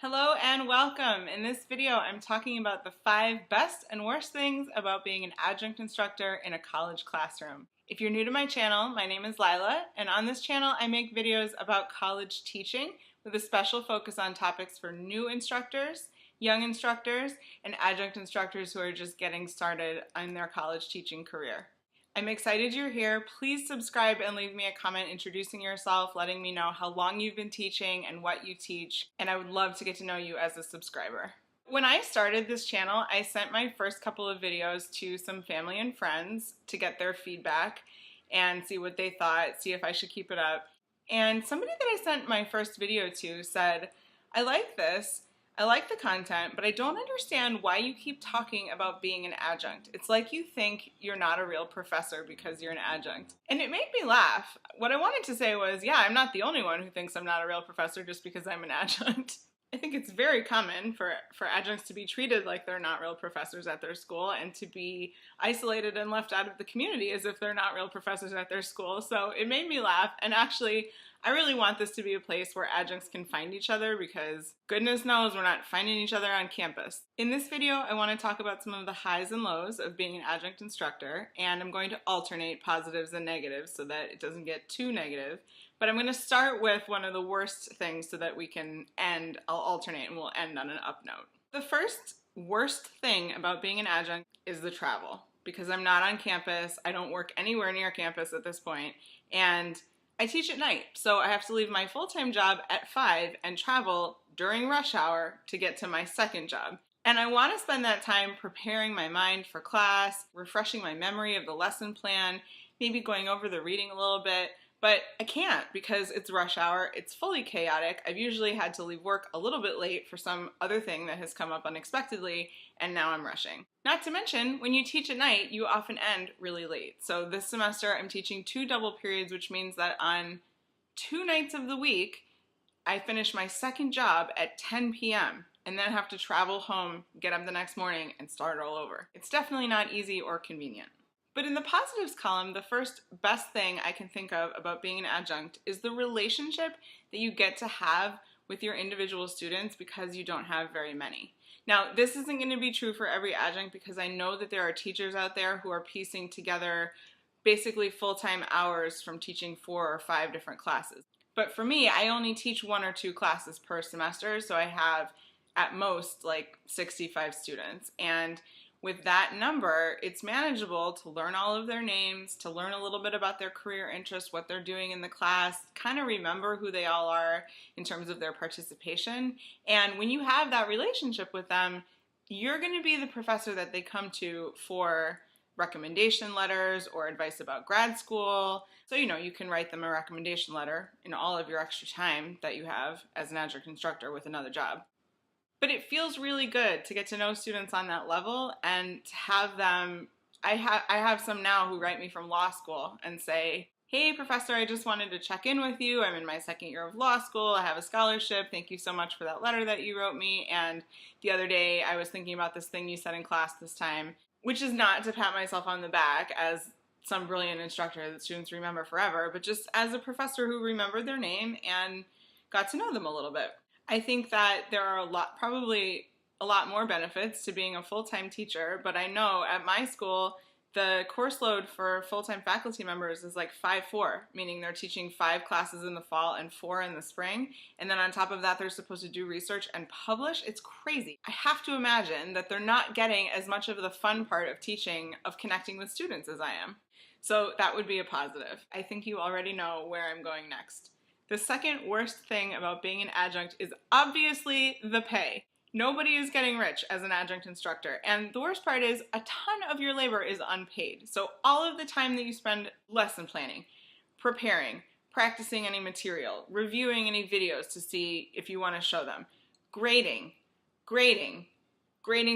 Hello and welcome. In this video, I'm talking about the 5 best and worst things about being an adjunct instructor in a college classroom. If you're new to my channel, my name is Lila, and on this channel I make videos about college teaching with a special focus on topics for new instructors, young instructors, and adjunct instructors who are just getting started in their college teaching career. I'm excited you're here. Please subscribe and leave me a comment introducing yourself, letting me know how long you've been teaching and what you teach, and I would love to get to know you as a subscriber. When I started this channel, I sent my first couple of videos to some family and friends to get their feedback and see what they thought, see if I should keep it up. And somebody that I sent my first video to said, I like this. I like the content, but I don't understand why you keep talking about being an adjunct. It's like you think you're not a real professor because you're an adjunct. And it made me laugh. What I wanted to say was, yeah, I'm not the only one who thinks I'm not a real professor just because I'm an adjunct. I think it's very common for adjuncts to be treated like they're not real professors at their school and to be isolated and left out of the community as if they're not real professors at their school. So it made me laugh, and actually I really want this to be a place where adjuncts can find each other because goodness knows we're not finding each other on campus. In this video, I want to talk about some of the highs and lows of being an adjunct instructor, and I'm going to alternate positives and negatives so that it doesn't get too negative. But I'm going to start with one of the worst things so that we can end. I'll alternate and we'll end on an up note. The first worst thing about being an adjunct is the travel, because I'm not on campus. I don't work anywhere near campus at this point, and I teach at night, so I have to leave my full-time job at 5 and travel during rush hour to get to my second job. And I want to spend that time preparing my mind for class, refreshing my memory of the lesson plan, maybe going over the reading a little bit, but I can't because it's rush hour, it's fully chaotic. I've usually had to leave work a little bit late for some other thing that has come up unexpectedly, and now I'm rushing. Not to mention, when you teach at night, you often end really late. So this semester I'm teaching 2 double periods, which means that on 2 nights of the week, I finish my second job at 10 p.m. and then have to travel home, get up the next morning, and start all over. It's definitely not easy or convenient. But in the positives column, the first best thing I can think of about being an adjunct is the relationship that you get to have with your individual students because you don't have very many. Now, this isn't going to be true for every adjunct because I know that there are teachers out there who are piecing together basically full-time hours from teaching 4 or 5 different classes. But for me, I only teach 1 or 2 classes per semester, so I have at most like 65 students. And with that number, it's manageable to learn all of their names, to learn a little bit about their career interests, what they're doing in the class, kind of remember who they all are in terms of their participation. And when you have that relationship with them, you're going to be the professor that they come to for recommendation letters or advice about grad school. So, you can write them a recommendation letter in all of your extra time that you have as an adjunct instructor with another job. But it feels really good to get to know students on that level and to have them. I have some now who write me from law school and say, hey, professor, I just wanted to check in with you. I'm in my 2nd year of law school. I have a scholarship. Thank you so much for that letter that you wrote me. And the other day I was thinking about this thing you said in class this time, which is not to pat myself on the back as some brilliant instructor that students remember forever, but just as a professor who remembered their name and got to know them a little bit. I think that there are probably a lot more benefits to being a full-time teacher, but I know at my school, the course load for full-time faculty members is like 5-4, meaning they're teaching 5 classes in the fall and 4 in the spring. And then on top of that, they're supposed to do research and publish. It's crazy. I have to imagine that they're not getting as much of the fun part of teaching, of connecting with students as I am. So that would be a positive. I think you already know where I'm going next. The second worst thing about being an adjunct is obviously the pay. Nobody is getting rich as an adjunct instructor, and the worst part is a ton of your labor is unpaid. So all of the time that you spend lesson planning, preparing, practicing any material, reviewing any videos to see if you want to show them, grading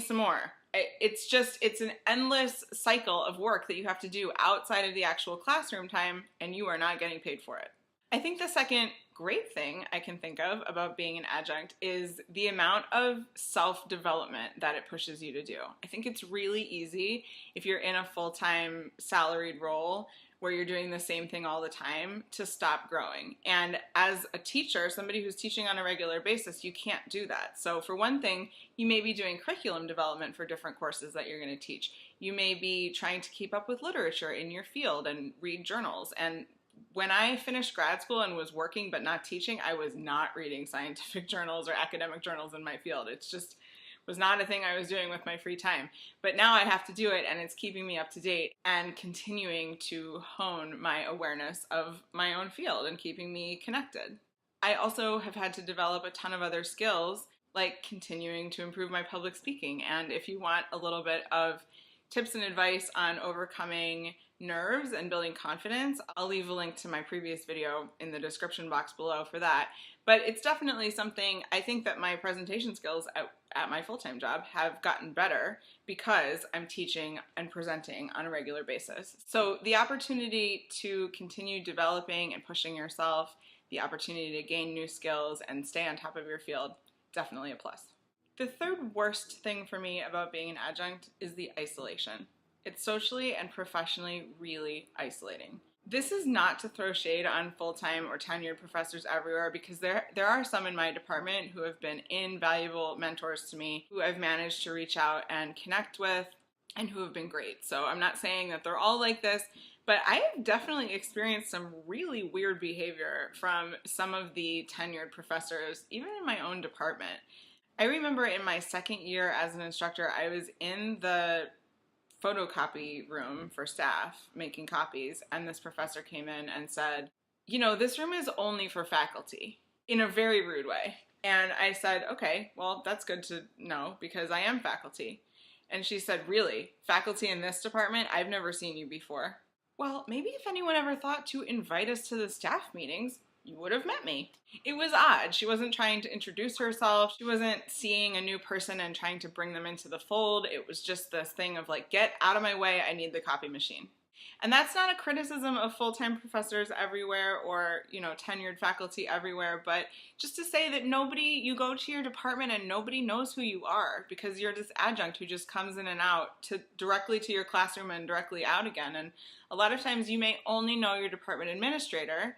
some more. It's an endless cycle of work that you have to do outside of the actual classroom time, and you are not getting paid for it. I think the second great thing I can think of about being an adjunct is the amount of self-development that it pushes you to do. I think it's really easy if you're in a full-time salaried role where you're doing the same thing all the time to stop growing. And as a teacher, somebody who's teaching on a regular basis, you can't do that. So for one thing, you may be doing curriculum development for different courses that you're going to teach. You may be trying to keep up with literature in your field and read journals. And when I finished grad school and was working but not teaching, I was not reading scientific journals or academic journals in my field. It's just was not a thing I was doing with my free time. But now I have to do it, and it's keeping me up to date and continuing to hone my awareness of my own field and keeping me connected. I also have had to develop a ton of other skills, like continuing to improve my public speaking. And if you want a little bit of tips and advice on overcoming nerves and building confidence, I'll leave a link to my previous video in the description box below for that. But it's definitely something, I think that my presentation skills at my full-time job have gotten better because I'm teaching and presenting on a regular basis. So the opportunity to continue developing and pushing yourself, the opportunity to gain new skills and stay on top of your field, definitely a plus. The third worst thing for me about being an adjunct is the isolation. It's socially and professionally really isolating. This is not to throw shade on full-time or tenured professors everywhere, because there are some in my department who have been invaluable mentors to me, who I've managed to reach out and connect with, and who have been great. So I'm not saying that they're all like this, but I have definitely experienced some really weird behavior from some of the tenured professors, even in my own department. I remember in my second year as an instructor, I was in the photocopy room for staff making copies, and this professor came in and said, you know, this room is only for faculty, in a very rude way. And I said, okay, well, that's good to know because I am faculty. And she said, really? Faculty in this department? I've never seen you before. Well, maybe if anyone ever thought to invite us to the staff meetings, you would have met me. It was odd. She wasn't trying to introduce herself. She wasn't seeing a new person and trying to bring them into the fold. It was just this thing of like, get out of my way, I need the copy machine. And that's not a criticism of full-time professors everywhere or, you know, tenured faculty everywhere, but just to say that you go to your department and nobody knows who you are because you're this adjunct who just comes in and out directly to your classroom and directly out again. And a lot of times you may only know your department administrator,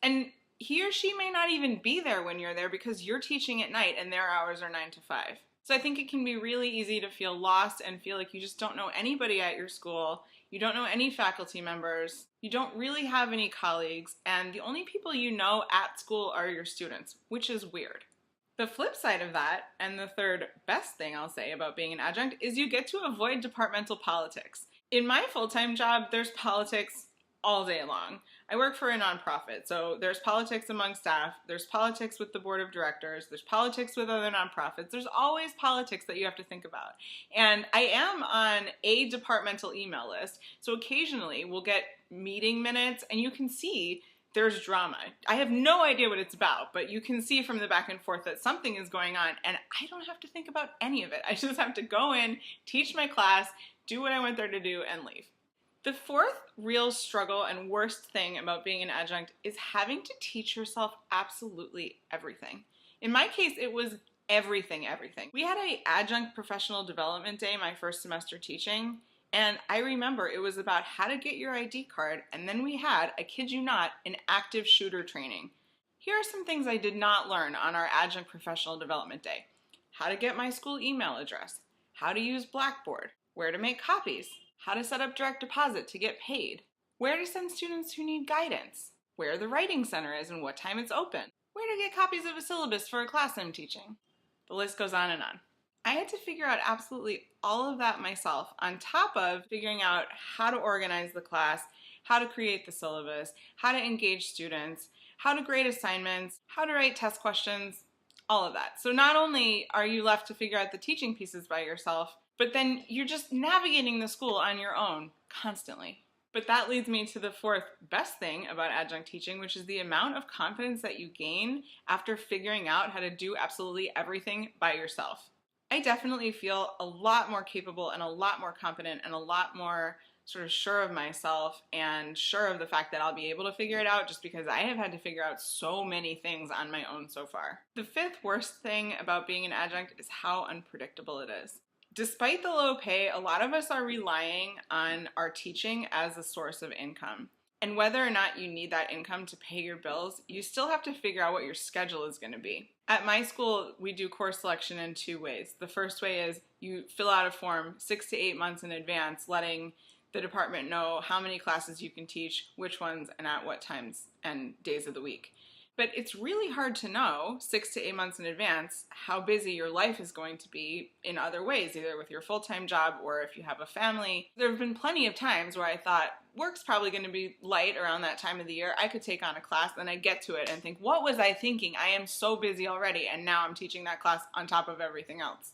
and he or she may not even be there when you're there because you're teaching at night and their hours are 9 to 5. So I think it can be really easy to feel lost and feel like you just don't know anybody at your school, you don't know any faculty members, you don't really have any colleagues, and the only people you know at school are your students, which is weird. The flip side of that, and the third best thing I'll say about being an adjunct, is you get to avoid departmental politics. In my full-time job, there's politics all day long. I work for a nonprofit, so there's politics among staff, there's politics with the board of directors, there's politics with other nonprofits, there's always politics that you have to think about. And I am on a departmental email list, so occasionally we'll get meeting minutes and you can see there's drama. I have no idea what it's about, but you can see from the back and forth that something is going on, and I don't have to think about any of it. I just have to go in, teach my class, do what I went there to do, and leave. The fourth real struggle and worst thing about being an adjunct is having to teach yourself absolutely everything. In my case, it was everything. We had an adjunct professional development day my first semester teaching, and I remember it was about how to get your ID card, and then we had, I kid you not, an active shooter training. Here are some things I did not learn on our adjunct professional development day. How to get my school email address, how to use Blackboard, where to make copies, how to set up direct deposit to get paid, where to send students who need guidance, where the writing center is and what time it's open, where to get copies of a syllabus for a class I'm teaching. The list goes on and on. I had to figure out absolutely all of that myself, on top of figuring out how to organize the class, how to create the syllabus, how to engage students, how to grade assignments, how to write test questions, all of that. So not only are you left to figure out the teaching pieces by yourself, but then you're just navigating the school on your own constantly. But that leads me to the fourth best thing about adjunct teaching, which is the amount of confidence that you gain after figuring out how to do absolutely everything by yourself. I definitely feel a lot more capable and a lot more competent and a lot more sort of sure of myself and sure of the fact that I'll be able to figure it out, just because I have had to figure out so many things on my own so far. The fifth worst thing about being an adjunct is how unpredictable it is. Despite the low pay, a lot of us are relying on our teaching as a source of income. And whether or not you need that income to pay your bills, you still have to figure out what your schedule is going to be. At my school, we do course selection in two ways. The first way is you fill out a form 6 to 8 months in advance, letting the department know how many classes you can teach, which ones, and at what times and days of the week. But it's really hard to know 6 to 8 months in advance how busy your life is going to be in other ways, either with your full-time job or if you have a family. There have been plenty of times where I thought, work's probably going to be light around that time of the year. I could take on a class, and I get to it and think, what was I thinking? I am so busy already, and now I'm teaching that class on top of everything else.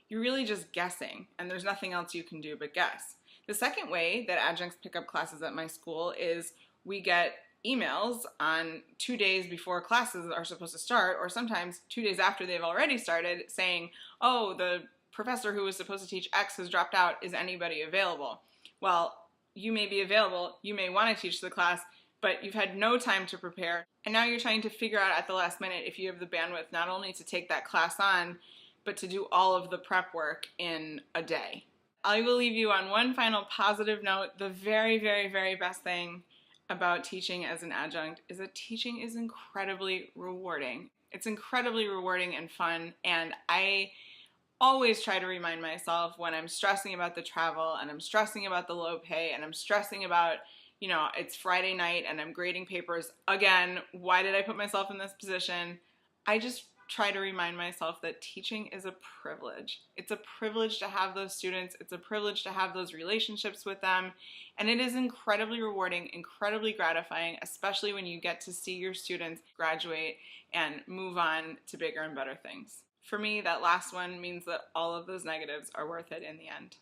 You're really just guessing, and there's nothing else you can do but guess. The second way that adjuncts pick up classes at my school is we get emails on 2 days before classes are supposed to start, or sometimes 2 days after they've already started, saying, oh, the professor who was supposed to teach X has dropped out. Is anybody available? Well, you may be available, you may want to teach the class, but you've had no time to prepare, and now you're trying to figure out at the last minute if you have the bandwidth not only to take that class on, but to do all of the prep work in a day. I will leave you on one final positive note. The very, very, very best thing about teaching as an adjunct is that teaching is incredibly rewarding. It's incredibly rewarding and fun, and I always try to remind myself when I'm stressing about the travel and I'm stressing about the low pay and I'm stressing about, it's Friday night and I'm grading papers again, why did I put myself in this position? I just try to remind myself that teaching is a privilege. It's a privilege to have those students. It's a privilege to have those relationships with them. And it is incredibly rewarding, incredibly gratifying, especially when you get to see your students graduate and move on to bigger and better things. For me, that last one means that all of those negatives are worth it in the end.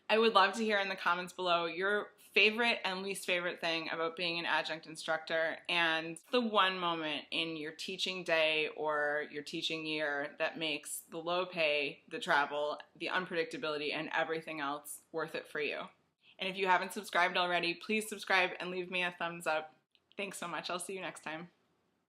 I would love to hear in the comments below your favorite and least favorite thing about being an adjunct instructor, and the one moment in your teaching day or your teaching year that makes the low pay, the travel, the unpredictability, and everything else worth it for you. And if you haven't subscribed already, please subscribe and leave me a thumbs up. Thanks so much. I'll see you next time.